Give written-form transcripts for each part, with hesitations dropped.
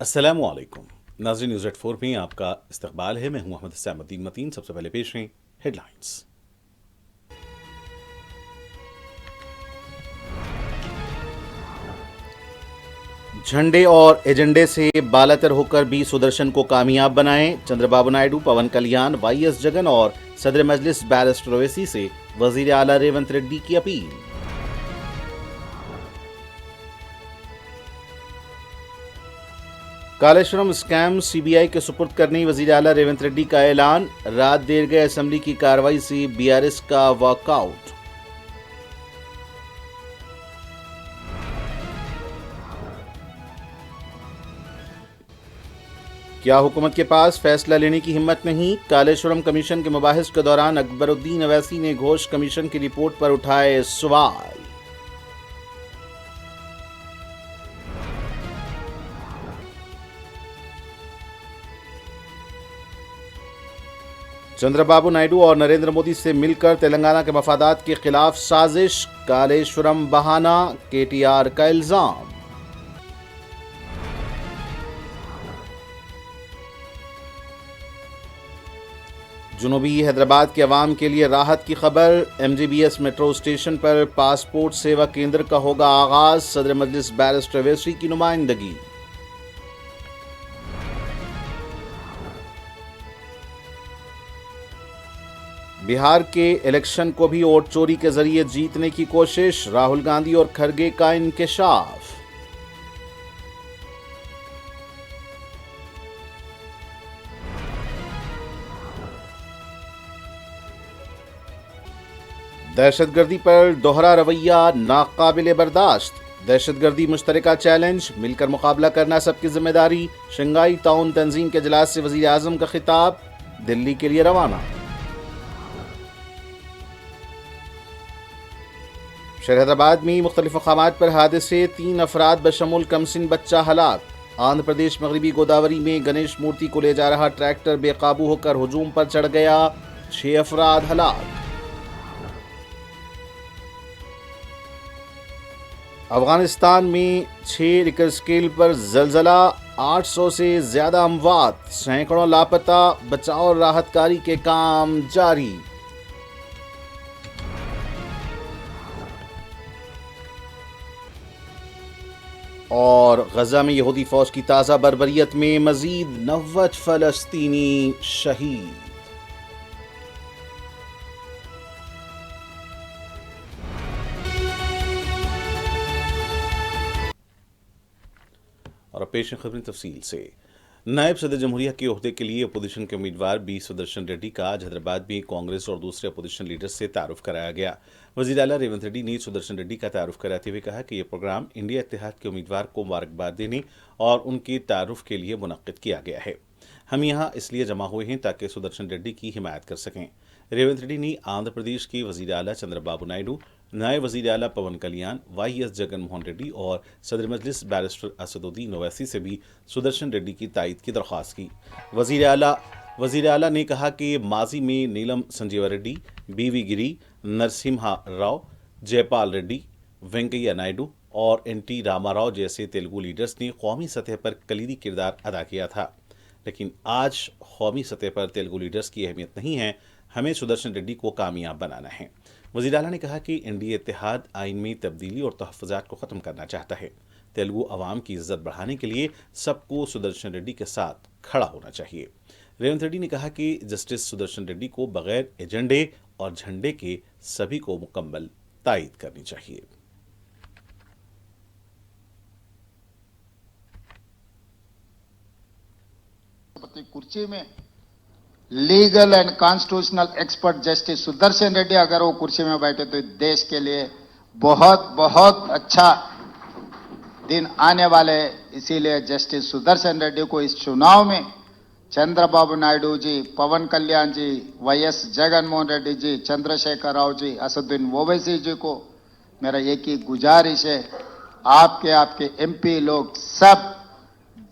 अस्सलामुअलैकुम नाज़रीन, news eight 4 में आपका इस्तकबाल है। मैं हूं मोहम्मद सैमुद्दीन मतीन। सबसे पहले पेश हैं हेडलाइंस। झंडे और एजेंडे से बालातर होकर बी सुदर्शन को कामयाब बनाएं। चंद्रबाबू नायडू, पवन कल्याण, वाईएस जगन और सदर मजलिस बैरिस्टर ओवैसी से वजीर आला रेवंत रेड्डी की अपील। कालेश्वरम स्कैम सीबीआई के सुपुर्द करने वजीर आला रेवंत रेड्डी का ऐलान। रात देर गए असेंबली की कार्रवाई से बीआरएस का वॉकआउट। क्या हुकूमत के पास फैसला लेने की हिम्मत नहीं? कालेश्वरम कमीशन के मुबाहिस के दौरान अकबरुद्दीन अवैसी ने घोष कमीशन की रिपोर्ट पर उठाए सवाल। चंद्रबाबू नायडू और नरेंद्र मोदी से मिलकर तेलंगाना के मफादात के खिलाफ साजिश। कालेश्वरम बहाना, केटीआर का इल्जाम। जुनूबी हैदराबाद के अवाम के लिए राहत की खबर। एमजीबीएस मेट्रो स्टेशन पर पासपोर्ट सेवा केंद्र का होगा आगाज। सदर मजलिस बैरिस्टर ओवैसी की नुमाइंदगी। बिहार के इलेक्शन को भी वोट चोरी के जरिए जीतने की कोशिश। राहुल गांधी और खरगे का इंकशाफ। दहशतगर्दी पर दोहरा रवैया नाकाबिले बर्दाश्त। दहशतगर्दी मुश्तरका चैलेंज, मिलकर मुकाबला करना सबकी जिम्मेदारी। शंघाई ताउन तंजीम के इजलास से वजीर आजम का खिताब। दिल्ली के लिए रवाना। शहर हैदराबाद में मुख्तलिफ मकामात पर हादसे, 3 अफराद बशमूल कमसिन बच्चा हलाक। आंध्र प्रदेश मगरबी गोदावरी में गणेश मूर्ति को ले जा रहा ट्रैक्टर बेकाबू होकर हुजूम पर चढ़ गया, 6 अफराद हलाक। अफगानिस्तान में 6 रिक्टर स्केल पर जलजला, 800 से ज्यादा अमवात, सैकड़ों लापता। बचाव और राहत कार्य के काम जारी। और गजा में यहूदी फौज की ताजा बर्बरियत में मजीद 90 फलस्तीनी शहीद। और अब पेश है खबरें तफसील से। नायब सदर जमहूरिया के ओहदे के लिए अपोजिशन के उम्मीदवार बी सुदर्शन रेड्डी का आज हैदराबाद में कांग्रेस और दूसरे अपोजिशन लीडर्स से तारुफ कराया गया। वजीर आला रेवंत रेड्डी ने सुदर्शन रेड्डी का तारुफ कराते हुए कहा कि यह प्रोग्राम इंडिया इत्तेहाद के उम्मीदवार को मुबारकबाद देने और उनके तारुफ के लिए मुनक्किद किया गया है। हम यहाँ इसलिए जमा हुए हैं ताकि सुदर्शन रेड्डी की हिमायत कर सकें। रेवंत रेड्डी ने आंध्र प्रदेश के वजीर आला चंद्रबाबू नायडू, नायब वजीर आला पवन कल्याण, वाईएस जगन मोहन रेड्डी और सदर मजलिस बैरिस्टर असदुद्दीन ओवैसी से भी सुदर्शन रेड्डी की तायद की दरख्वास्त की। वजीर आला ने कहा कि माजी में नीलम संजीवा रेड्डी, बीवी गिरी, नरसिम्हा राव, जयपाल रेड्डी, वेंकैया नायडू और एनटी रामाराव जैसे तेलुगु लीडर्स ने कौमी सतह पर कलीदी किरदार अदा किया था, लेकिन आज कौमी सतह पर तेलुगु लीडर्स की अहमियत नहीं है। हमें सुदर्शन रेड्डी को कामयाब बनाना है। वज़ीर आला ने कहा कि इंडिया इत्तेहाद आइन में तब्दीली और तहफ़्फ़ुज़ात को ख़त्म करना चाहता है। तेलुगु अवाम की इज्जत बढ़ाने के लिए सबको सुदर्शन रेड्डी के साथ खड़ा होना चाहिए। रेवंत रेड्डी ने कहा कि जस्टिस सुदर्शन रेड्डी को बगैर एजेंडे और झंडे के सभी को मुकम्मल तायद करनी चाहिए। कुर्सी में legal and constitutional expert justice Sudarshan Reddy अगर वो कुर्सी में बैठे तो देश के लिए बहुत बहुत अच्छा दिन आने वाले। इसीलिए जस्टिस सुदर्शन रेड्डी को इस चुनाव में चंद्रबाबू नायडू जी, पवन कल्याण जी, वाईएस जगनमोहन रेड्डी जी, चंद्रशेखर राव जी, असदुद्दीन ओवैसी जी को मेरा एक ही गुजारिश है, आपके एमपी लोग सब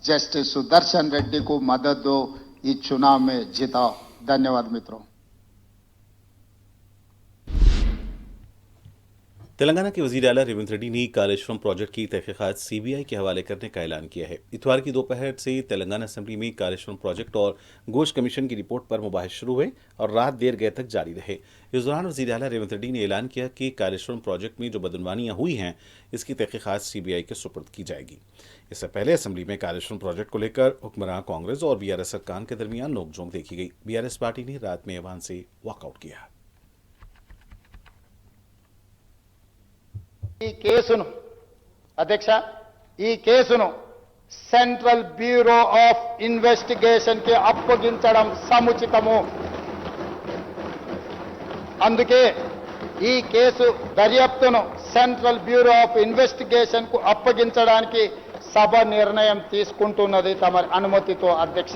जस्टिस सुदर्शन रेड्डी को मदद दो, इस चुनाव में जिताओ। धन्यवाद मित्रों। तेलंगाना के वजीर आला रेवंत रेड्डी ने कालेश्वरम प्रोजेक्ट की तहकीकात सीबीआई के हवाले करने का ऐलान किया है। इतवार की दोपहर से तेलंगाना असेंबली में कालेश्वरम प्रोजेक्ट और घोष कमीशन की रिपोर्ट पर मुबाहिस शुरू हुए और रात देर गए तक जारी रहे। इस दौरान वजीर आला रेवंत रेड्डी ने ऐलान किया कि कालेश्वरम प्रोजेक्ट में जो बदनवानियां हुई हैं, इसकी तहकीकात सीबीआई के सुपुर्द की जाएगी। इससे पहले असेंबली में कालेश्वरम प्रोजेक्ट को लेकर हुक्मरान कांग्रेस और बीआरएस सरकार के दरमियान नोकझोंक देखी गई। बीआरएस पार्टी ने रात में ऐवान से वॉकआउट किया। ఈ కేసును అధ్యక్ష ఈ కేసును సెంట్రల్ బ్యూరో ఆఫ్ ఇన్వెస్టిగేషన్ కి అప్పగించడం సముచితము. అందుకే ఈ కేసు దర్యాప్తును సెంట్రల్ బ్యూరో ఆఫ్ ఇన్వెస్టిగేషన్ కు అప్పగించడానికి సభ నిర్ణయం తీసుకుంటున్నది తమ అనుమతితో అధ్యక్ష.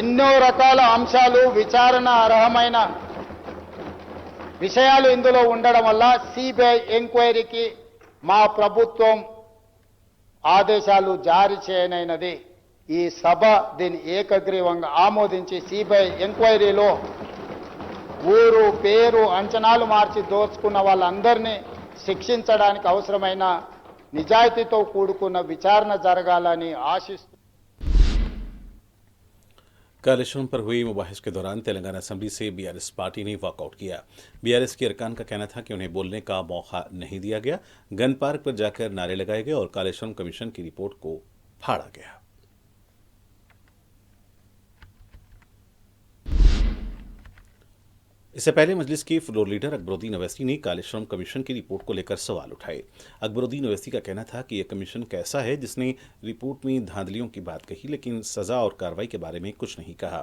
ఎన్నో రకాల అంశాలు విచారణ అర్హమైన విషయాలు ఇందులో ఉండడం వల్ల సిబిఐ ఎంక్వైరీకి మా ప్రభుత్వం ఆదేశాలు జారీ చేయనైనది. ఈ సభ దీన్ని ఏకగ్రీవంగా ఆమోదించి సిబిఐ ఎంక్వైరీలో ఊరు పేరు అంచనాలు మార్చి దోచుకున్న వాళ్ళందరినీ శిక్షించడానికి అవసరమైన నిజాయితీతో కూడుకున్న విచారణ జరగాలని ఆశిస్తూ कालेश्वरम पर हुई मुबाहिस के दौरान तेलंगाना असेंबली से बीआरएस पार्टी ने वॉकआउट किया। बीआरएस के अरकान का कहना था कि उन्हें बोलने का मौका नहीं दिया गया। गन पार्क पर जाकर नारे लगाए गए और कालेश्वरम कमीशन की रिपोर्ट को फाड़ा गया। इससे पहले मजलिस के फ्लोर लीडर अकबरुद्दीन अवैसी ने कालेश्वरम कमीशन की रिपोर्ट को लेकर सवाल उठाए। अकबरुद्दीन अवैसी का कहना था कि यह कमीशन कैसा है जिसने रिपोर्ट में धांधलियों की बात कही लेकिन सजा और कार्रवाई के बारे में कुछ नहीं कहा।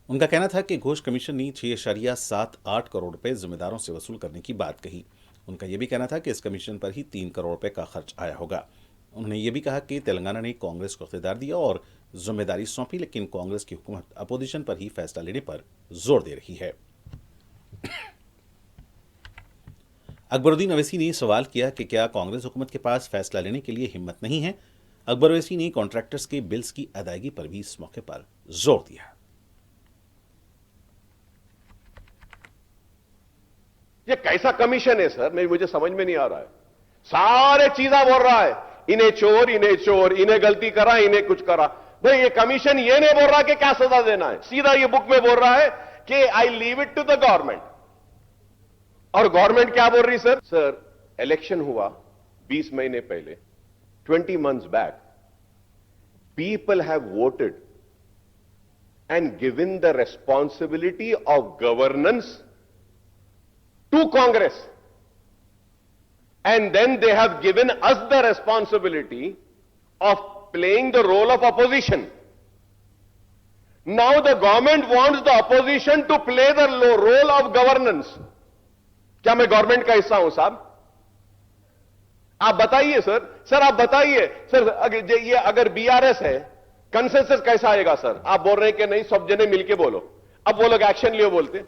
उनका कहना था कि घोष कमीशन ने 6.78 करोड़ रुपए जिम्मेदारों से वसूल करने की बात कही। उनका यह भी कहना था कि इस कमीशन पर ही 3 करोड़ रुपए का खर्च आया होगा। उन्होंने ये भी कहा कि तेलंगाना ने कांग्रेस को इख्तियार दिया और जिम्मेदारी सौंपी, लेकिन कांग्रेस की हुकूमत अपोजिशन पर ही फैसला लेने पर जोर दे रही है। अकबरुद्दीन अवैसी ने सवाल किया कि क्या कांग्रेस हुकूमत के पास फैसला लेने के लिए हिम्मत नहीं है। अकबर अवैसी ने कॉन्ट्रैक्टर्स के बिल्स की अदायगी पर भी इस मौके पर जोर दिया। ये कैसा कमीशन है सर, मुझे समझ में नहीं आ रहा है। सारे चीजा बोल रहा है, इन्हें चोर, इन्हें गलती करा, इन्हें कुछ करा। भाई ये कमीशन ये नहीं बोल रहा कि क्या सजा देना है, सीधा ये बुक में बोल रहा है कि I leave it to the government. और गवर्नमेंट क्या बोल रही सर इलेक्शन हुआ 20 महीने पहले, 20 months back, people have voted and given the responsibility of governance to Congress, and then they have given us the responsibility of playing the role of opposition. Now the government wants the opposition to play the role of governance. क्या मैं government का हिस्सा हूं साहब? आप बताइए sir आप बताइए सर, ये अगर बीआरएस है, कंसेंसस कैसा आएगा सर? आप बोल रहे हैं कि नहीं सब जने मिलके बोलो, अब वो लोग एक्शन लियो बोलते,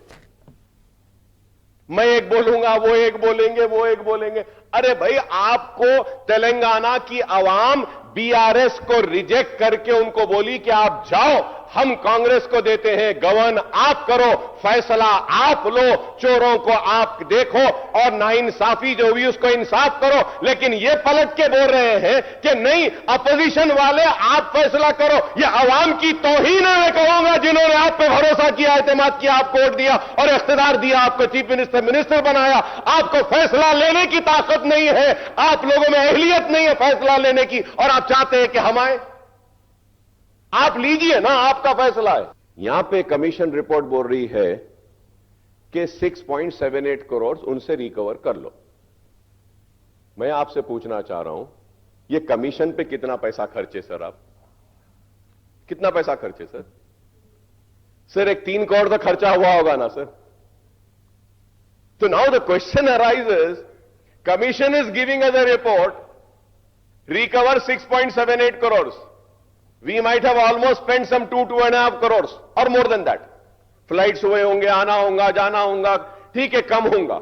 मैं एक बोलूंगा, वो एक बोलेंगे, वो एक बोलेंगे। अरे भाई, आपको तेलंगाना की आवाम बीआरएस को रिजेक्ट करके उनको बोली कि आप जाओ, हम कांग्रेस को देते हैं, गवर्न आप करो, फैसला आप लो, चोरों को आप देखो और नाइंसाफी जो हुई उसको इंसाफ करो। लेकिन ये पलट के बोल रहे हैं कि नहीं, अपोजिशन वाले आप फैसला करो। ये आवाम की तौहीन है, मैं कहूंगा, जिन्होंने आप पे भरोसा किया, एतमाद किया, आपको वोट दिया और इख्तियार दिया, आपको चीफ मिनिस्टर बनाया। आपको फैसला लेने की ताकत नहीं है, आप लोगों में अहलियत नहीं है फैसला लेने की, और आप चाहते हैं कि हम आए। आप लीजिए ना, आपका फैसला है। यहां पे कमीशन रिपोर्ट बोल रही है कि 6.78 करोड़ उनसे रिकवर कर लो। मैं आपसे पूछना चाह रहा हूं, ये कमीशन पे कितना पैसा खर्चे सर? आप कितना पैसा खर्चे सर? एक 3 करोड़ तो खर्चा हुआ होगा ना सर? तो now the question arises, commission is giving us a report, recover 6.78 crores. We might have almost spent some 2.5 crores or more than that. Flights हुए होंगे, आना होगा, जाना होगा, ठीक है, कम होगा।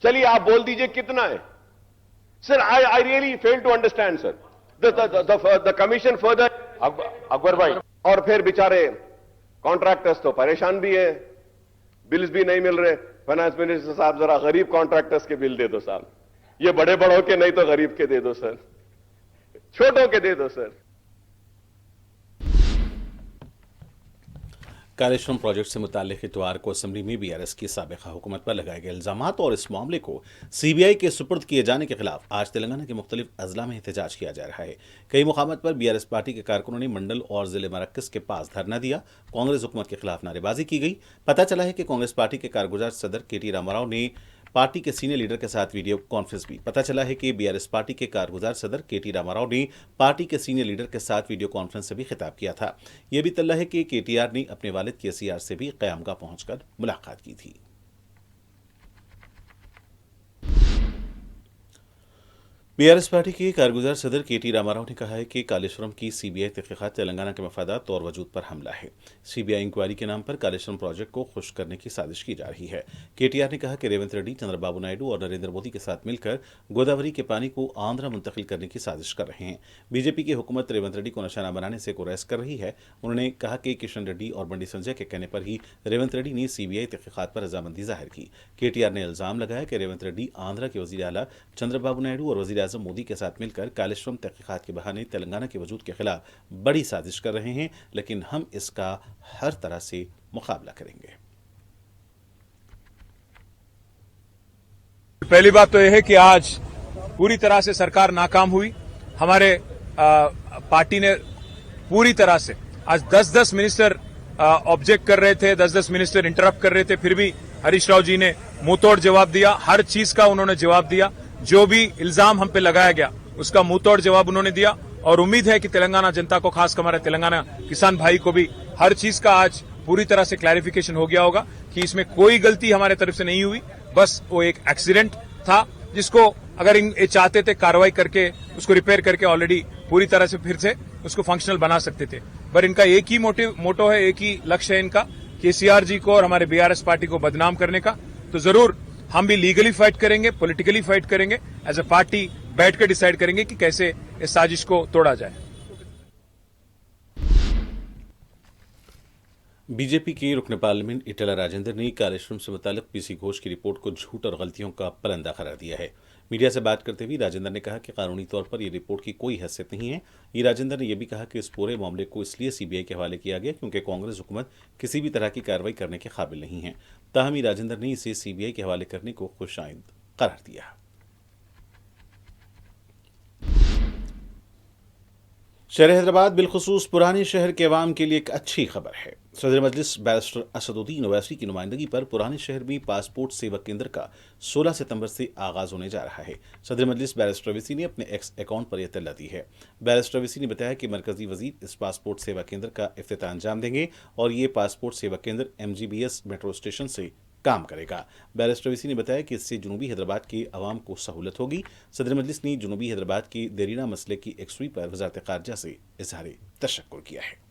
चलिए आप बोल दीजिए कितना है sir? I really fail to understand sir. The commission further, Akbar भाई, और फिर बेचारे कॉन्ट्रैक्टर्स तो परेशान भी है, बिल्स भी नहीं मिल रहे। फाइनेंस मिनिस्टर साहब जरा गरीब कॉन्ट्रैक्टर्स के बिल दे दो साहब, ये बड़े बड़ों के नहीं तो गरीब के दे दो सर, छोटों के दे दो सर। कालेश्वरम प्रोजेक्ट से मुतालिक इतवार को असेंबली में बीआरएस की साबिका हुकूमत पर लगाए गए इल्जामात और इस मामले को सीबीआई के सुपुर्द किए जाने के खिलाफ आज तेलंगाना के मुख्तलिफ अजला में एहतजाज किया जा रहा है। कई मुकामात पर बीआरएस पार्टी के कारकुनों ने मंडल और जिले मरक्कस के पास धरना दिया। कांग्रेस हुकूमत के खिलाफ नारेबाजी की गई। पता चला है कि कांग्रेस पार्टी के कारगुजार सदर केटी रामाराव ने पार्टी के सीनियर लीडर के साथ वीडियो कॉन्फ्रेंस भी। पता चला है कि बीआरएस पार्टी के कारगुजार सदर केटी रामाराव ने पार्टी के सीनियर लीडर के साथ वीडियो कॉन्फ्रेंस से भी खिताब किया था। यह भी तल्ला है कि केटीआर ने अपने वालिद केसीआर से भी क़यामगाह पहुंचकर मुलाकात की थी। बीआरएस पार्टी के कारगुजार सदर केटी रामाराव ने कहा है कि कालेश्वरम की सीबीआई तहकीकात तेलंगाना के मफादात और वजूद पर हमला है। सीबीआई इंक्वायरी के नाम पर कालेश्वरम प्रोजेक्ट को खुश करने की साजिश की जा रही है। केटीआर ने कहा कि रेवंत रेड्डी, चंद्रबाबू नायडू और नरेंद्र मोदी के साथ मिलकर गोदावरी के पानी को आंध्र मुंतकिल करने की साजिश कर रहे हैं। बीजेपी की हुकूमत रेवंत रेड्डी को निशाना बनाने से गुरेज कर रही है। उन्होंने कहा कि किशन रेड्डी और बंडी संजय के कहने पर ही रेवंत रेड्डी ने सीबीआई तहकीकात पर रजामंदी जाहिर की। केटीआर ने इल्जाम लगाया कि रेवंत रेड्डी आंध्र के वजीर आला चंद्रबाबू नायडू और वजीर आजम मोदी के साथ मिलकर कालेश्वरम तहकीकात के बहाने तेलंगाना के वजूद के खिलाफ बड़ी साजिश कर रहे हैं, लेकिन हम इसका हर तरह से मुकाबला करेंगे। पहली बात तो यह है कि आज पूरी तरह से सरकार नाकाम हुई। हमारे पार्टी ने पूरी तरह से आज 10-10 मिनिस्टर ऑब्जेक्ट कर रहे थे, 10-10 मिनिस्टर इंटरप्ट कर रहे थे, फिर भी हरीश राव जी ने मुंहतोड़ जवाब दिया। हर चीज का उन्होंने जवाब दिया। जो भी इल्जाम हम पे लगाया गया उसका मुंहतोड़ जवाब उन्होंने दिया और उम्मीद है कि तेलंगाना जनता को, खास हमारे तेलंगाना किसान भाई को भी हर चीज का आज पूरी तरह से क्लैरिफिकेशन हो गया होगा कि इसमें कोई गलती हमारे तरफ से नहीं हुई। बस वो एक एक्सीडेंट था जिसको अगर ये चाहते थे कार्रवाई करके उसको रिपेयर करके ऑलरेडी पूरी तरह से फिर से उसको फंक्शनल बना सकते थे। पर इनका एक ही मोटो है, एक ही लक्ष्य है इनका, केसीआर जी को और हमारे बीआरएस पार्टी को बदनाम करने का। तो जरूर हम भी लीगली फाइट करेंगे, पॉलिटिकली फाइट करेंगे, एज ए पार्टी बैठकर डिसाइड करेंगे कि कैसे इस साजिश को तोड़ा जाए। बीजेपी के रुकन पार्लियामेंट इटला राजेंद्र ने कालेश्वरम से मुतालिक पीसी घोष की रिपोर्ट को झूठ और गलतियों का परंदा करार दिया है। मीडिया से बात करते हुए राजेंद्र ने कहा कि कानूनी तौर पर यह रिपोर्ट की कोई हैसियत नहीं है। ये राजेंद्र ने यह भी कहा कि इस पूरे मामले को इसलिए सीबीआई के हवाले किया गया क्योंकि कांग्रेस हुकूमत किसी भी तरह की कार्रवाई करने के काबिल नहीं है। ताहम राजेंद्र ने इसे सीबीआई के हवाले करने को खुशाइंद करार दिया। शहर हैदराबाद बिलखुसूस पुराने शहर के अवाम के लिए एक अच्छी खबर है। सदर मजलिस बैरिस्टर असदुद्दीन ओवैसी की नुमाइंदगी पर पुराने शहर में पासपोर्ट सेवा केंद्र का 16 सितंबर से आगाज होने जा रहा है। सदर मजलिस बैरिस्टर ओवैसी ने अपने एक्स अकाउंट पर यह इत्तला दी है। बैरिस्टर ओवैसी ने बताया कि मरकजी वजीर इस पासपोर्ट सेवा केंद्र का इफ्तिताह अंजाम देंगे और ये पासपोर्ट सेवा केंद्र MGBS मेट्रो स्टेशन से काम करेगा। बैरिस्टर ओवैसी ने बताया कि इससे जुनूबी हैदराबाद के अवाम को सहूलत होगी। सदर मजलिस ने जुनूबी हैदराबाद के देरीना मसले की एकसुई पर वजारत खारजा से इजहार तशक्कुर किया है।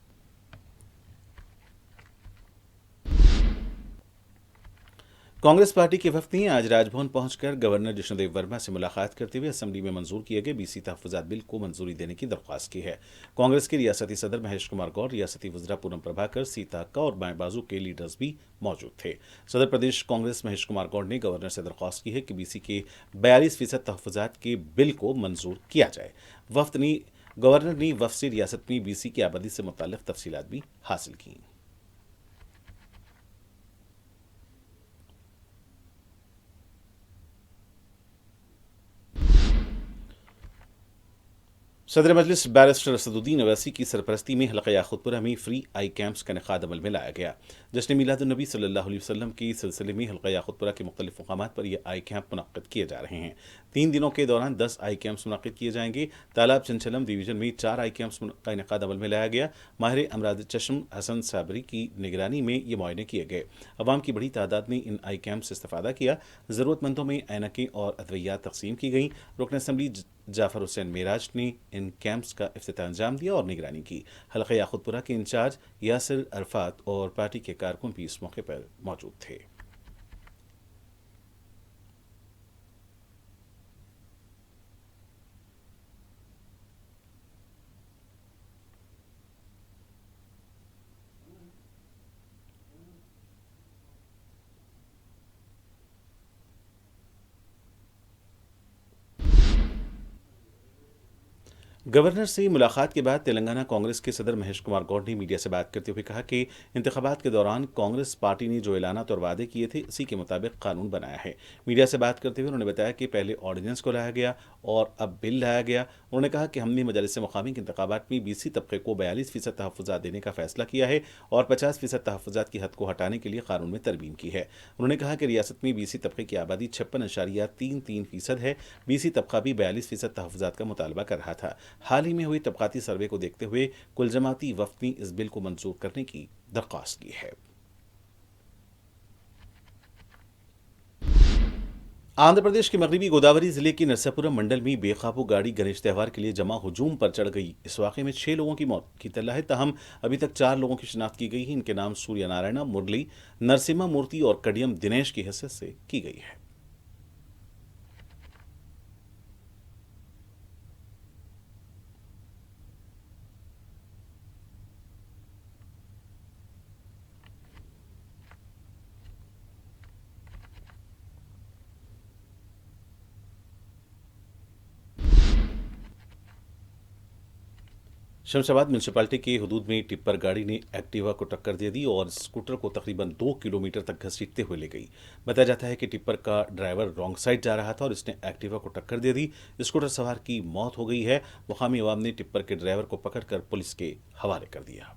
कांग्रेस पार्टी के वफद ने आज राजभवन पहुंचकर गवर्नर जिष्णुदेव वर्मा से मुलाकात करते हुए असेंबली में मंजूर किए गए बीसी तहफ़्फ़ुज़ात बिल को मंजूरी देने की दरख्वास्त की है। कांग्रेस के रियासती सदर महेश कुमार गौर, रियासती वज़रा पूनम प्रभाकर, सीता अक्का और बाएं बाजू के लीडर्स भी मौजूद थे। सदर प्रदेश कांग्रेस महेश कुमार गौर ने गवर्नर से दरख्वास्त की है कि बीसी के 42% तहफ़्फ़ुज़ात के बिल को मंजूर किया जाए। गवर्नर ने वफ़द से रियासत में बीसी की आबादी से मुताल्लिक़ तफसीलात भी हासिल की। सदर मजलिस बैरिस्टर असदुद्दीन ओवैसी की सरपरस्ती में हल्का याकुतपुरा में फ्री आई कैंप्स का इनेकाद अमल में लाया गया। जश्न मीलादुन्नबी सल्लल्लाहु अलैहि वसल्लम के सिलसिले में हल्का याकुतपुरा के मुख्तलिफ मकामात पर यह आई कैंप मुनक्किद किए जा रहे हैं। 3 दिनों के दौरान 10 आई कैंप्स मुनक्किद किए जाएंगे। तालाब चंचलम डिवीजन में 4 आई कैंप्स का इनेकाद अमल में लाया गया। माहिर अमराद चश्म हसन साबरी की निगरानी में ये मुआयने किए गए। अवाम की बड़ी तादाद ने इन आई कैंप से इस्तेफादा किया। ज़रूरतमंदों में ऐनकें और अदवियात तकसीम की गई। रुकन असम्बली जाफर हुसैन मेराज ने इन कैंप्स का इफ्तिताह अंजाम दिया और निगरानी की। हल्का याकुतपुरा के इंचार्ज यासिर अरफात और पार्टी के कारकुन भी इस मौके पर मौजूद थे। गवर्नर से मुलाकात के बाद तेलंगाना कांग्रेस के सदर महेश कुमार गौड़ ने मीडिया से बात करते हुए कहा कि इंतखाबात के दौरान कांग्रेस पार्टी ने जो ऐलानात और वादे किए थे उसी के मुताबिक कानून बनाया है। मीडिया से बात करते हुए उन्होंने बताया कि पहले ऑर्डिनेंस को लाया गया और अब बिल लाया गया। उन्होंने कहा कि हमने मजलिस मुकामी के इंतखाबात में बीसी तबके को 42% तहफ़्फ़ुज़ात देने का फैसला किया है और 50% तहफ़्फ़ुज़ात की हद को हटाने के लिए कानून में तरमीम की है। उन्होंने कहा कि रियासत में बीसी तबके की आबादी 56.33% है। बीसी तबका भी 42% तहफ़्फ़ुज़ात का मुतालबा कर रहा था। हाल ही में हुई तबकाती सर्वे को देखते हुए कुल जमाती वफ़द ने इस बिल को मंजूर करने की दरख्वास्त की है। आंध्र प्रदेश के मगरबी गोदावरी जिले के नरसापुरम मंडल में बेकाबू गाड़ी गणेश त्यौहार के लिए जमा हुजूम पर चढ़ गई। इस वाक़े में 6 लोगों की मौत की इत्तला है। तहम अभी तक 4 लोगों की शिनाख्त की गई है। इनके नाम सूर्य नारायण, मुरली, नरसिम्हा मूर्ति और कडियम दिनेश की हैसियत से की गई है। शमशाबाद म्यूनसिपालिटी के हदूद में टिप्पर गाड़ी ने एक्टिवा को टक्कर दे दी और स्कूटर को तकरीबन 2 किलोमीटर तक घसीटते हुए ले गई। बताया जाता है कि टिप्पर का ड्राइवर रॉन्ग साइड जा रहा था और इसने एक्टिवा को टक्कर दे दी। स्कूटर सवार की मौत हो गई है। मुकामी अवाम ने टिप्पर के ड्राइवर को पकड़कर पुलिस के हवाले कर दिया।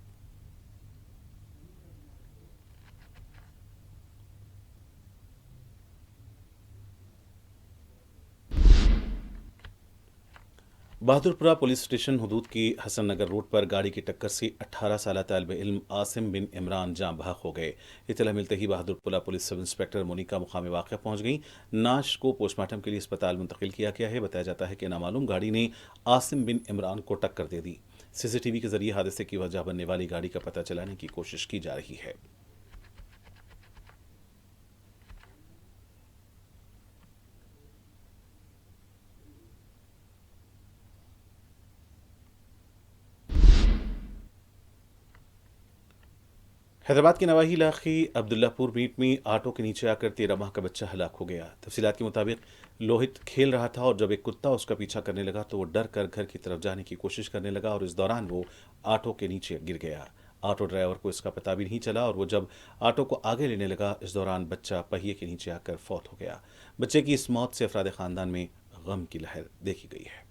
बहादुरपुरा पुलिस स्टेशन हदूद की हसन नगर रोड पर गाड़ी की टक्कर से 18 साल तालिब इल्म आसिम बिन इमरान जाँ बहक हो गए। इत्तला मिलते ही Bahadurpura police sub inspector Monika मुकामी वाक़या पहुंच गई। नाश को पोस्टमार्टम के लिए अस्पताल मुंतकिल किया गया है। बताया जाता है कि नामालूम गाड़ी ने आसिम बिन इमरान को टक्कर दे दी। सीसीटीवी के जरिए हादसे की वजह बनने वाली गाड़ी का पता चलाने की कोशिश की जा रही है। हैदराबाद के नवाही इलाके अब्दुल्लापुर मीट में ऑटो के नीचे आकर 13 माह का बच्चा हलाक हो गया। तफसीलात के मुताबिक लोहित खेल रहा था और जब एक कुत्ता उसका पीछा करने लगा तो वो डर कर घर की तरफ जाने की कोशिश करने लगा और इस दौरान वो ऑटो के नीचे गिर गया। ऑटो ड्राइवर को इसका पता भी नहीं चला और वो जब ऑटो को आगे लेने लगा इस दौरान बच्चा पहिए के नीचे आकर फौत हो गया। बच्चे की इस मौत से अफराद खानदान में गम की लहर देखी गई है।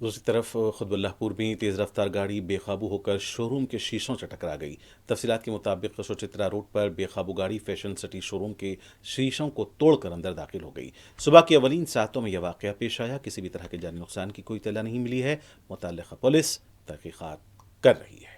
दूसरी तरफ खुतबुल्लाहपुर में तेज़ रफ्तार गाड़ी बेकाबू होकर शोरूम के शीशों से टकरा गई। तफसीलात के मुताबिक सुचित्रा रोड पर बेकाबू गाड़ी फैशन सिटी शोरूम के शीशों को तोड़कर अंदर दाखिल हो गई। सुबह की अवलीन सातों में यह वाक़या पेश आया। किसी भी तरह के जानी नुकसान की कोई इत्तला नहीं मिली है। मुतल्लिक़ा पुलिस तहक़ीक़ात कर रही है।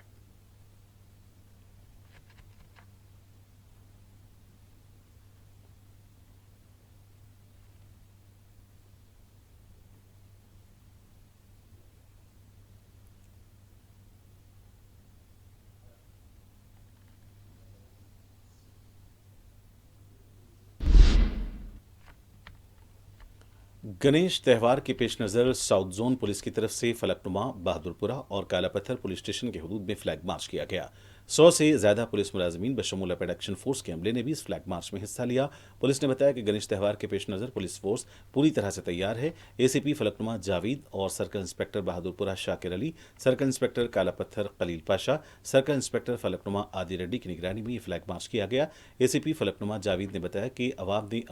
गणेश त्यौहार के पेश नज़र साउथ जोन पुलिस की तरफ से फलकनुमा, बहादुरपुरा और कालापत्थर पुलिस स्टेशन के हदूद में फ्लैग मार्च किया गया। 100 से ज़्यादा पुलिस मुलाजमीन बशमूल रैपिड एक्शन फोर्स के अमले ने भी इस फ्लैग मार्च में हिस्सा लिया। पुलिस ने बताया कि गणेश त्यौहार के पेश नज़र पुलिस फोर्स पूरी तरह से तैयार है। एसीपी फलकनुमा जावेद और circle inspector Bahadurpura Shakir Ali, circle inspector Kalapathar Khaleel Pasha, circle inspector Falaknuma Adi Reddy की निगरानी में ये फ्लैग मार्च किया गया। एसीपी फलकनुमा जावेद ने बताया कि अवाम की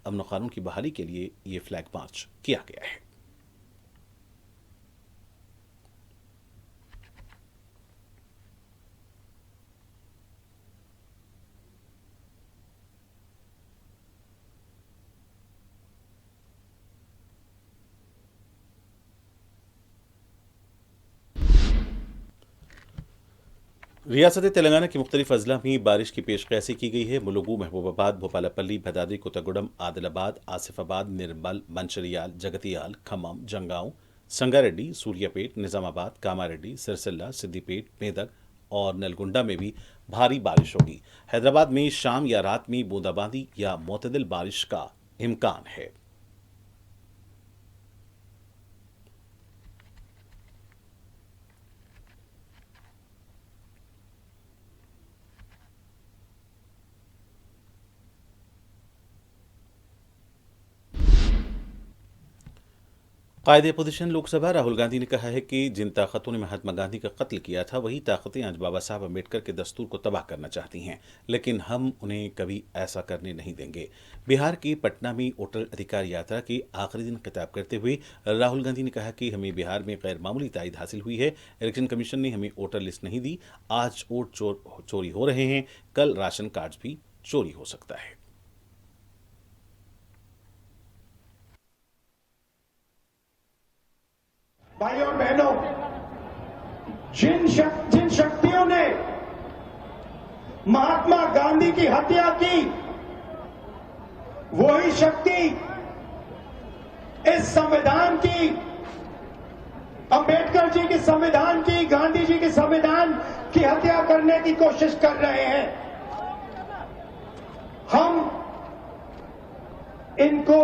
अमन कानून की बहाली के लिए ये फ्लैग मार्च किया गया है। रियासत तेलंगाना के मुख्तलिफ अजला में बारिश की पेशकैसी की गई है। मुलुगु, महबूबाबाद, भोपालपल्ली, भदादी, कोतगुडम, आदिलाबाद, आसिफाबाद, निर्मल, मंचिर्याल, जगतियाल, खम्मम, जंगांव, संगारेड्डी, सूर्यापेट, निजामाबाद, कामारेड्डी, सिरसिल्ला, सिद्दीपेट, मेदक और नलगुंडा में भी भारी बारिश होगी। हैदराबाद में शाम या रात में बूंदाबांदी या मोतदिल बारिश का इम्कान है। कायदे अपोजिशन लोकसभा राहुल गांधी ने कहा है कि जिन ताकतों ने महात्मा गांधी का कत्ल किया था वही ताकतें आज बाबा साहब अम्बेडकर के दस्तूर को तबाह करना चाहती हैं, लेकिन हम उन्हें कभी ऐसा करने नहीं देंगे। बिहार के पटना में वोटर अधिकार यात्रा के आखिरी दिन खिताब करते हुए राहुल गांधी ने कहा कि हमें बिहार में गैर मामूली तायद हासिल हुई है। इलेक्शन कमीशन ने हमें वोटर लिस्ट नहीं दी। आज वोट चोरी हो रहे हैं, कल राशन कार्ड भी चोरी हो सकता है। भाइयों और बहनों, जिन शक्तियों ने महात्मा गांधी की हत्या की, वही शक्ति इस संविधान की, अंबेडकर जी के संविधान की, गांधी जी के संविधान की हत्या करने की कोशिश कर रहे हैं। हम इनको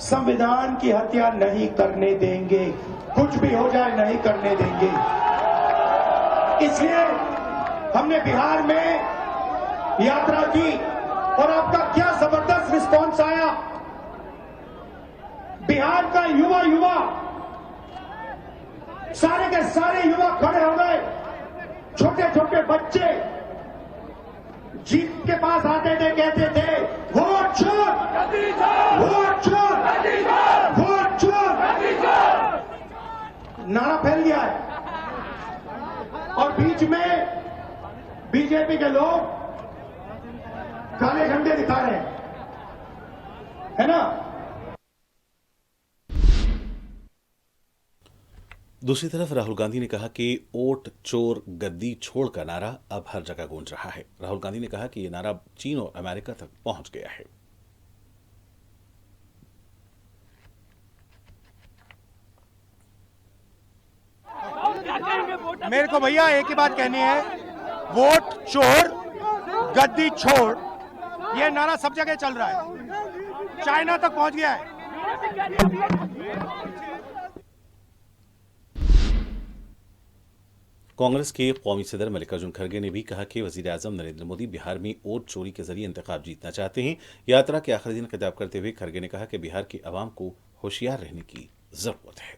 संविधान की हत्या नहीं करने देंगे, कुछ भी हो जाए नहीं करने देंगे। इसलिए हमने बिहार में यात्रा की और आपका क्या जबरदस्त रिस्पांस आया। बिहार का युवा सारे के सारे युवा खड़े हो गए। छोटे छोटे बच्चे जीप के पास आते थे, कहते थे वोट चोर, वोट चोर, वोट चोर। नारा फैल गया है और बीच में बीजेपी के लोग काले झंडे दिखा रहे हैं, है ना। दूसरी तरफ राहुल गांधी ने कहा कि वोट चोर गद्दी छोड़ का नारा अब हर जगह गूंज रहा है। राहुल गांधी ने कहा कि यह नारा चीन और अमेरिका तक पहुंच गया है। मेरे को भैया एक ही बात कहनी है, वोट चोर गद्दी छोड़, ये नारा सब जगह चल रहा है, चाइना तक पहुंच गया है। कांग्रेस के कौमी सदर मल्लिकार्जुन खड़गे ने भी कहा कि वजीर आजम नरेंद्र मोदी बिहार में वोट चोरी के जरिए इंतखाब जीतना चाहते हैं। यात्रा के आखिरी दिन खिताब करते हुए खड़गे ने कहा कि बिहार के अवाम को होशियार रहने की जरूरत है।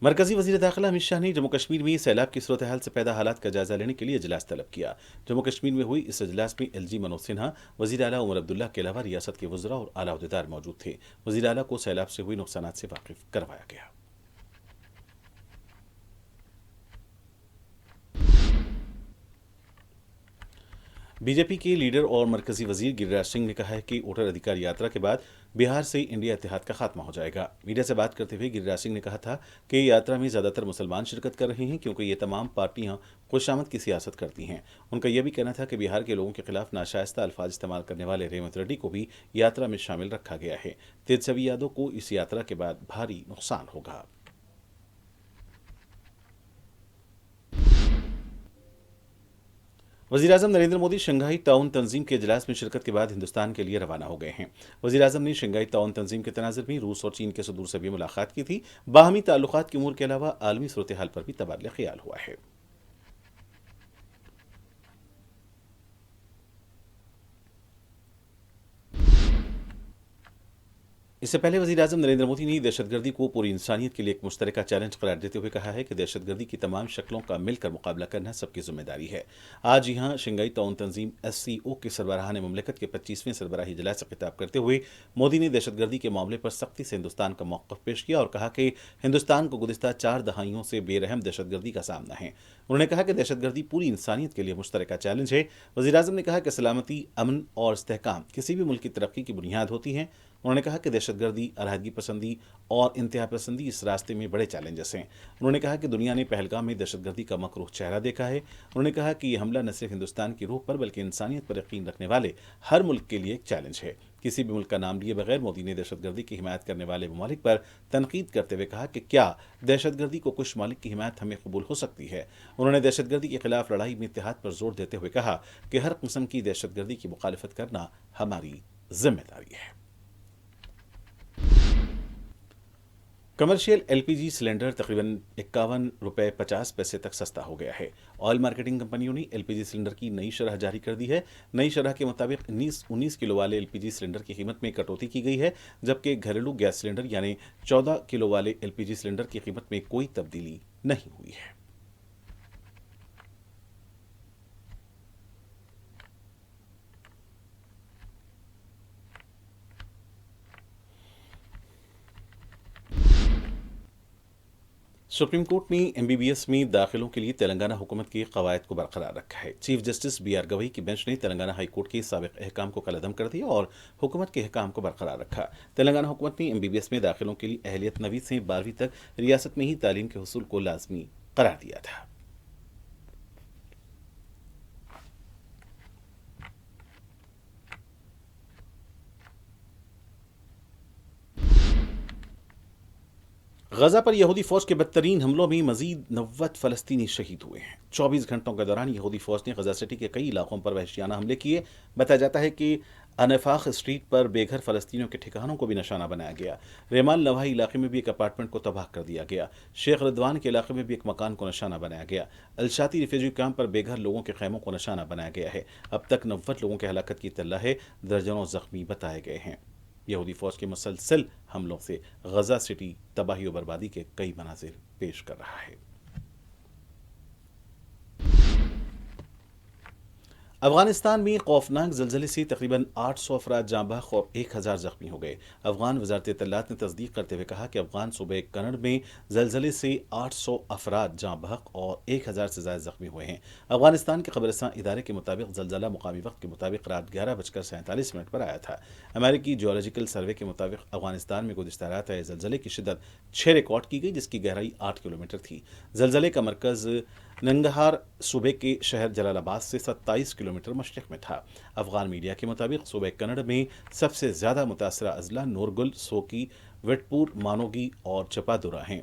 मरकजी वजीर दाखिला अमित शाह ने जम्मू कश्मीर में सैलाब की सूरत हाल से पैदा हालात का जायजा लेने के लिए इजलास तलब किया। जम्मू कश्मीर में हुई इस इजलास में एलजी मनोज सिन्हा, वजीर आला उमर अब्दुल्ला के अलावा रियासत के वज़रा और आला अहदेदार मौजूद थे। वजीर आला को सैलाब से हुई नुकसानात से वाकिफ करवाया गया। बीजेपी के लीडर और मरकजी वजीर गिरिराज सिंह ने कहा है कि वोटर अधिकार यात्रा के बाद बिहार से इंडिया इत्तेहाद का खात्मा हो जाएगा। मीडिया से बात करते हुए गिरिराज सिंह ने कहा था कि यात्रा में ज्यादातर मुसलमान शिरकत कर रहे हैं क्योंकि ये तमाम पार्टियां खुशामद की सियासत करती हैं। उनका यह भी कहना था कि बिहार के लोगों के खिलाफ नाशाइस्ता अल्फाज इस्तेमाल करने वाले रेवंत रेड्डी को भी यात्रा में शामिल रखा गया है। तेजस्वी यादव को इस यात्रा के बाद भारी नुकसान होगा। वज़ीर-ए-आज़म नरेंद्र मोदी शंघाई ताउन तंजीम के इजलास में शिरकत के बाद हिंदुस्तान के लिए रवाना हो गए हैं। वज़ीर-ए-आज़म ने शंघाई ताउन तंजीम के तनाज़ुर में रूस और चीन के सदूर से भी मुलाकात की थी। बाहमी ताल्लुकात के उमूर के अलावा आलमी सूरत हाल पर भी तबादला ख्याल हुआ है। इससे पहले वज़ीर-ए-आज़म नरेंद्र मोदी ने दहशतगर्दी को पूरी इंसानियत के लिए एक मुश्तरका चैलेंज करार देते हुए कहा है कि दहशतगर्दी की तमाम शक्लों का मिलकर मुकाबला करना सबकी जिम्मेदारी है। आज यहां शंघाई ताउन तंजीम SCO के सरबराहान मुमलिकत के 25वें सरबराही इजलास से खिताब करते हुए मोदी ने दहशतगर्दी के मामले पर सख्ती से हिंदुस्तान का मौक़िफ़ पेश किया और कहा कि हिंदुस्तान को गुज़िश्ता 4 दहाइयों से बेरहम दहशतगर्दी का सामना है। उन्होंने कहा कि दहशतगर्दी पूरी इंसानियत के लिए मुश्तरका चैलेंज है। वज़ीर-ए-आज़म ने कहा कि सलामती, अमन और इस्तेहकाम किसी भी मुल्क की तरक्की की बुनियाद होती हैं। उन्होंने कहा कि दहशतगर्दी, अलहदगी पसंदी और इंतहा पसंदी इस रास्ते में बड़े चैलेंजेस हैं। उन्होंने कहा कि दुनिया ने पहलगाम में दहशतगर्दी का मकरूह चेहरा देखा है। उन्होंने कहा कि यह हमला न सिर्फ हिंदुस्तान की रूह पर बल्कि इंसानियत पर यकीन रखने वाले हर मुल्क के लिए एक चैलेंज है। किसी भी मुल्क का नाम लिए बगैर मोदी ने दहशतगर्दी की हिमायत करने वाले ममालिक पर तनकीद करते हुए कहा कि क्या दहशतगर्दी को कुछ मालिक की हिमायत हमें कबूल हो सकती है। उन्होंने दहशतगर्दी के खिलाफ लड़ाई में इत्तेहाद पर जोर देते हुए कहा कि हर किस्म की दहशतगर्दी की मुखालिफत करना हमारी जिम्मेदारी है। कमर्शियल एलपीजी सिलेंडर तकरीबन 51 रुपये 50 पैसे तक सस्ता हो गया है। ऑयल मार्केटिंग कंपनियों ने एलपीजी सिलेंडर की नई शरह जारी कर दी है। नई शरह के मुताबिक 19 किलो वाले एलपीजी सिलेंडर की कीमत में कटौती की गई है, जबकि घरेलू गैस सिलेंडर यानी 14 किलो वाले एलपीजी सिलेंडर की कीमत में कोई तब्दीली नहीं हुई है। सुप्रीम कोर्ट ने एमबीबीएस में दाखिलों के लिए तेलंगाना हुकूमत के कवायद को बरकरार रखा है। चीफ जस्टिस बीआर गवई की बेंच ने तेलंगाना हाई कोर्ट के साबिक अहकाम को कलअदम कर दिया और हुकूमत के अहकाम को बरकरार रखा। तेलंगाना हुकूमत ने एमबीबीएस में दाखिलों के लिए अहलियत 9वीं से 12वीं तक रियासत में ही तालीम के हुसूल को लाजमी करार दिया था। गजा पर यहूदी फौज के बदतरीन हमलों में मजीद 90 फलस्तीनी शहीद हुए हैं। 24 घंटों के दौरान यहूदी फौज ने गजा सिटी के कई इलाकों पर वहशियाना हमले किए। बताया जाता है कि अनफाख स्ट्रीट पर बेघर फलस्तीनियों के ठिकानों को भी निशाना बनाया गया। रेमाल नवाही इलाके में भी एक अपार्टमेंट को तबाह कर दिया गया। शेख रिदवान के इलाके में भी एक मकान को निशाना बनाया गया। अलशाती रिफ्यूजी कैंप पर बेघर लोगों के खैमों को निशाना बनाया गया है। अब तक 90 लोगों की हलाकत की इत्तला है, दर्जनों जख्मी बताए गए हैं। यहूदी फौज के मुसलसल हमलों से गजा सिटी तबाही और बर्बादी के कई मनाजिर पेश कर रहा है। अफगानिस्तान में खौफनाक जल्जले से तकरीबन 800 अफराद जाँ बहक और 1000 जख्मी हो गए। अफगान वजारत इत्तलात ने तस्दीक करते हुए कहा कि अफगान सूबे कन्नड़ में जल्जले से 800 अफराद जाँ बहक और 1000 से ज़्यादा जख्मी हुए हैं। अफगानिस्तान के खबरसां इदारे के मुताबिक जल्जला मुकामी वक्त के मुताबिक रात 11:47 पर आया था। अमेरिकी जियोलॉजिकल सर्वे के मुताबिक अफगानिस्तान में गुज़िश्ता रात आए जल्जले की शिद्दत 6 रिकॉर्ड की गई, जिसकी गहराई 8 किलोमीटर थी। जल्जले का मरकज़ नंगहार सूबे के शहर जलालाबाद से 27 किलोमीटर मशरिक में था। अफगान मीडिया के मुताबिक सूबे कन्नड़ में सबसे ज़्यादा मुतासरा अजला नूरगुल, सोकी, वेटपुर, मानोगी और चपादुरा हैं।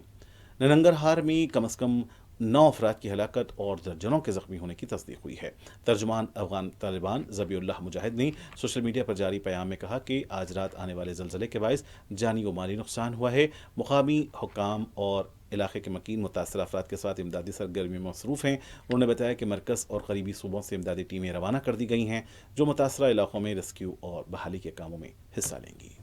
नंगरहार में कम अज़ कम 9 अफराद की हलाकत और दर्जनों के जख्मी होने की तस्दीक हुई है। तर्जुमान अफगान तालिबान ज़बीउल्लाह मुजाहिद ने सोशल मीडिया पर जारी पैगाम में कहा कि आज रात आने वाले जल्जले के बायस जानी व माली नुकसान हुआ है। मुकामी हुक्काम और इलाके के मकीन मुतासर अफराद के साथ इमदादी सरगर्मी में मसरूफ़ हैं। उन्होंने बताया कि मरकज़ और करीबी सूबों से इमदादी टीमें रवाना कर दी गई हैं, जो मुतासरा इलाकों में रेस्क्यू और बहाली के कामों में हिस्सा लेंगी।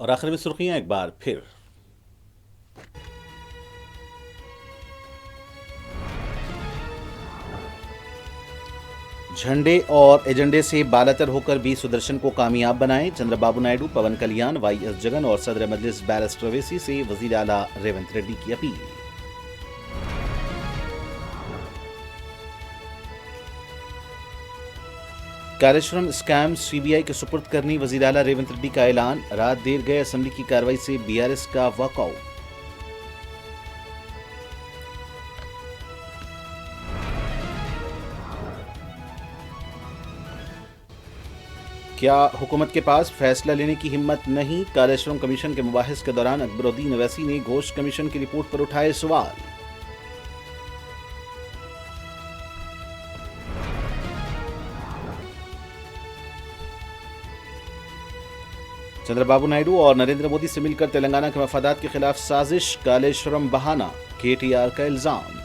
और आखिर में सुर्खियां एक बार फिर। झंडे और एजेंडे से बालातर होकर बी सुदर्शन को कामयाब बनाएं। चंद्रबाबू नायडू, पवन कल्याण, वाईएस जगन और सदर मजलिस बैरिस्टर ओवैसी से वजीर आला रेवंत रेड्डी की अपील। कालेश्वरम स्कैम सीबीआई के सुपुर्द करने वजीर आला रेवंत रेड्डी का ऐलान। रात देर गए असेंबली की कार्रवाई से बीआरएस का वॉकआउट। क्या हुकूमत के पास फैसला लेने की हिम्मत नहीं? कालेश्वरम कमीशन के मुबाहिस के दौरान अकबरुद्दीन ओवैसी ने घोष कमीशन की रिपोर्ट पर उठाए सवाल। चंद्रबाबू नायडू और नरेंद्र मोदी से मिलकर तेलंगाना के मफादात के खिलाफ साजिश, कालेश्वरम बहाना, केटीआर का इल्जाम।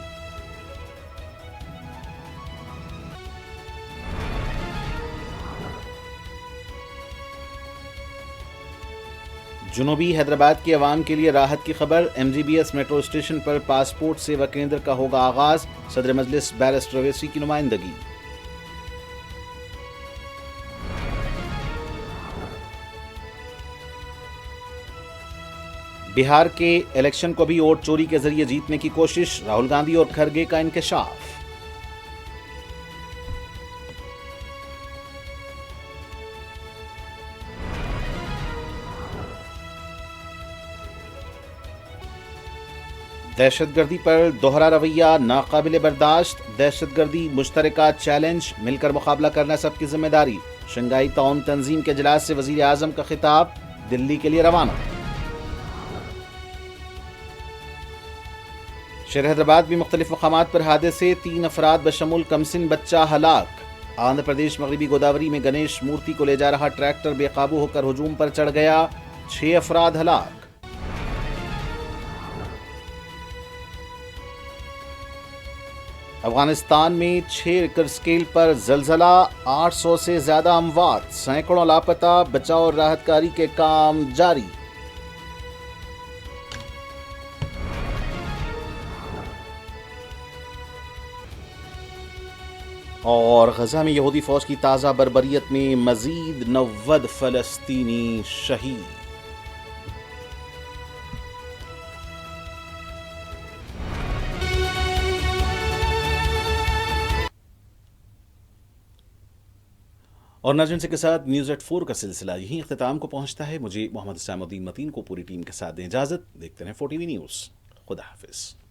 जुनूबी हैदराबाद की अवाम के लिए राहत की खबर। एमजीबीएस मेट्रो स्टेशन पर पासपोर्ट सेवा केंद्र का होगा आगाज। सदर मजलिस बैरिस्टर ओवैसी की नुमाइंदगी। बिहार के इलेक्शन को भी वोट चोरी के जरिए जीतने की कोशिश, राहुल गांधी और खरगे का इंकशाफ। दहशतगर्दी पर दोहरा रवैया नाकाबिले बर्दाश्त। दहशतगर्दी मुश्तरका चैलेंज, मिलकर मुकाबला करना सबकी जिम्मेदारी। शंघाई ताउन तंजीम के इजलास से वजीर आजम का खिताब, दिल्ली के लिए रवाना। शहर हैदराबाद में मुख्तलिफ मकामात पर हादसे, 3 अफराद बशमुल कमसिन बच्चा हलाक। आंध्र प्रदेश मगरबी गोदावरी में गणेश मूर्ति को ले जा रहा ट्रैक्टर बेकाबू होकर हुजूम पर चढ़ गया, 6 अफराद हलाक। अफगानिस्तान में 6 रिक्टर स्केल पर जलजला, 800 से ज्यादा अमवात, सैकड़ों लापता, बचाव और राहत कार्य के काम जारी। और गजा में यहूदी फौज की ताज़ा बर्बरियत में मजीद 90 फलस्तीनी शहीद। और नाज़रीन के साथ न्यूज़ एट 4 का सिलसिला यहीं इख्तिताम को पहुंचता है। मुझे मोहम्मद इस्लामुद्दीन मतीन को पूरी टीम के साथ दें इजाज़त। देखते रहें 4TV न्यूज़। खुदा हाफिज़।